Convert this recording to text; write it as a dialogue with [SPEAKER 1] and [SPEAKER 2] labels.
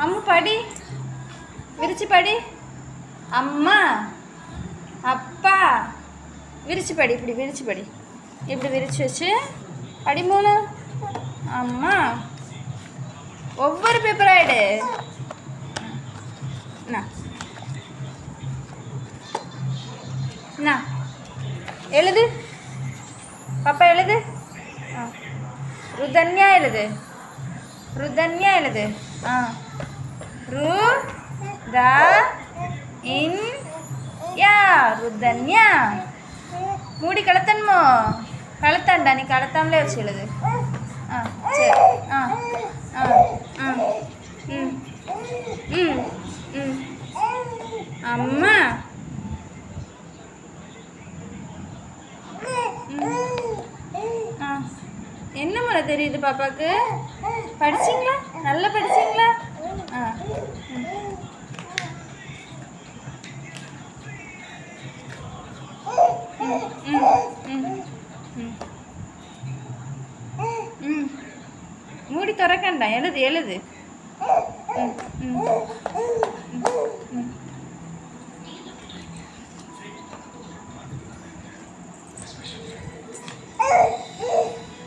[SPEAKER 1] அம்மா படி, விரிச்சு படி. அம்மா அப்பா விரிச்சு படி. இப்படி விரிச்சு படி. இப்படி விரிச்சு வச்சு படி. 3 அம்மா. ஒவ்வொரு பேப்பராக எடு. என்ன எழுது பாப்பா, எழுது. ருதன்யா எழுது. ருதன்யா எழுது. ரு த இன் யா ருதன்யா. மூடி கலத்தன்மோ கலத்தாண்டா, நீ கலத்தாமலே வச்சு எழுது. சரி. ம் ம் ம் அம்மா. என்ன மழை தெரியுது பாப்பாவுக்கு? படிச்சிங்களா? நல்லா படிச்சிங்களா? மூடி திறக்கண்டா, எழுது எழுது.